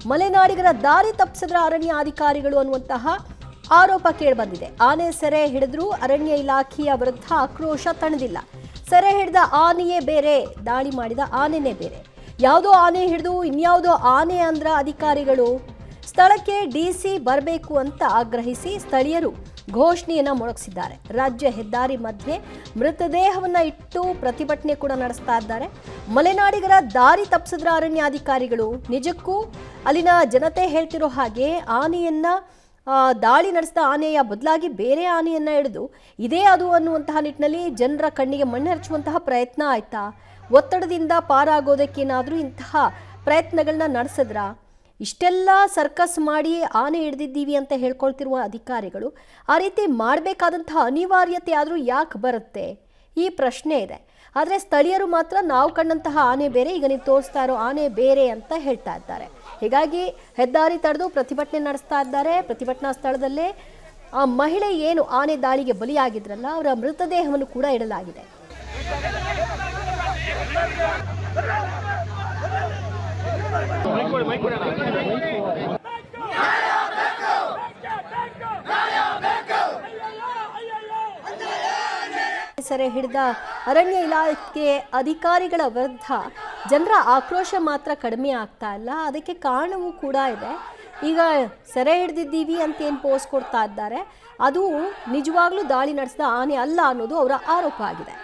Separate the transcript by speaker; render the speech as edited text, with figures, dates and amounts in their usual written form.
Speaker 1: ಮಲೆನಾಡಿಗರ ದಾರಿ ತಪ್ಪಿಸಿದ್ರ ಅರಣ್ಯ ಅಧಿಕಾರಿಗಳು ಅನ್ನುವಂತಹ ಆರೋಪ ಕೇಳಿಬಂದಿದೆ. ಆನೆ ಸೆರೆ ಹಿಡಿದ್ರೂ ಅರಣ್ಯ ಇಲಾಖೆಯ ವಿರುದ್ಧ ಆಕ್ರೋಶ ತಣದಿಲ್ಲ. ಸೆರೆ ಹಿಡಿದ ಆನೆಯೇ ಬೇರೆ, ದಾಳಿ ಮಾಡಿದ ಆನೆನೇ ಬೇರೆ. ಯಾವುದೋ ಆನೆ ಹಿಡಿದು ಇನ್ಯಾವುದೋ ಆನೆ ಅಂದ್ರ ಅಧಿಕಾರಿಗಳು. ಸ್ಥಳಕ್ಕೆ ಡಿಸಿ ಬರಬೇಕು ಅಂತ ಆಗ್ರಹಿಸಿ ಸ್ಥಳೀಯರು ಘೋಷಣೆಯನ್ನ ಮೊಳಗಿಸಿದ್ದಾರೆ. ರಾಜ್ಯ ಹೆದ್ದಾರಿ ಮಧ್ಯೆ ಮೃತದೇಹವನ್ನ ಇಟ್ಟು ಪ್ರತಿಭಟನೆ ಕೂಡ ನಡೆಸ್ತಾ ಇದ್ದಾರೆ. ಮಲೆನಾಡಿಗರ ದಾರಿ ತಪ್ಪಿಸಿದ್ರ ಅರಣ್ಯಾಧಿಕಾರಿಗಳು. ನಿಜಕ್ಕೂ ಅಲ್ಲಿನ ಜನತೆ ಹೇಳ್ತಿರೋ ಹಾಗೆ ಆನೆಯನ್ನ ದಾಳಿ ನಡೆಸಿದ ಆನೆಯ ಬದಲಾಗಿ ಬೇರೆ ಆನೆಯನ್ನ ಹಿಡಿದು ಇದೇ ಅದು ಅನ್ನುವಂತಹ ನಿಟ್ಟಿನಲ್ಲಿ ಜನರ ಕಣ್ಣಿಗೆ ಮಣ್ಣೆರಚುವಂತಹ ಪ್ರಯತ್ನ ಆಯ್ತಾ? ಒತ್ತಡದಿಂದ ಪಾರಾಗೋದಕ್ಕೇನಾದರೂ ಇಂತಹ ಪ್ರಯತ್ನಗಳನ್ನ ನಡೆಸಿದ್ರ? ಇಷ್ಟೆಲ್ಲ ಸರ್ಕಸ್ ಮಾಡಿ ಆನೆ ಹಿಡಿದಿದ್ದೀವಿ ಅಂತ ಹೇಳ್ಕೊಳ್ತಿರುವ ಅಧಿಕಾರಿಗಳು ಆ ರೀತಿ ಮಾಡಬೇಕಾದಂತಹ ಅನಿವಾರ್ಯತೆ ಆದರೂ ಯಾಕೆ ಬರುತ್ತೆ? ಈ ಪ್ರಶ್ನೆ ಇದೆ. ಆದರೆ ಸ್ಥಳೀಯರು ಮಾತ್ರ ನಾವು ಕಂಡಂತಹ ಆನೆ ಬೇರೆ, ಈಗ ನೀವು ತೋರಿಸ್ತಾ ಇರೋ ಆನೆ ಬೇರೆ ಅಂತ ಹೇಳ್ತಾ ಇದ್ದಾರೆ. ಹೀಗಾಗಿ ಹೆದ್ದಾರಿ ತಡೆದು ಪ್ರತಿಭಟನೆ ನಡೆಸ್ತಾ ಇದ್ದಾರೆ. ಪ್ರತಿಭಟನಾ ಸ್ಥಳದಲ್ಲೇ ಆ ಮಹಿಳೆ ಏನು ಆನೆ ದಾಳಿಗೆ ಬಲಿಯಾಗಿದ್ರಲ್ಲ ಅವರ ಮೃತದೇಹವನ್ನು ಕೂಡ ಇಡಲಾಗಿದೆ. ಸೆರೆ ಹಿಡಿದ ಅರಣ್ಯ ಇಲಾಖೆ ಅಧಿಕಾರಿಗಳ ವಿರುದ್ಧ ಜನರ ಆಕ್ರೋಶ ಮಾತ್ರ ಕಡಿಮೆ ಆಗ್ತಾ ಇಲ್ಲ. ಅದಕ್ಕೆ ಕಾರಣವೂ ಕೂಡ ಇದೆ. ಈಗ ಸೆರೆ ಹಿಡಿದಿದ್ದೀವಿ ಅಂತ ಏನು ಪೋಸ್ಟ್ ಕೊಡ್ತಾ ಇದ್ದಾರೆ, ಅದು ನಿಜವಾಗ್ಲೂ ದಾಳಿ ನಡೆಸಿದ ಆನೆ ಅಲ್ಲ ಅನ್ನೋದು ಅವರ ಆರೋಪ ಆಗಿದೆ.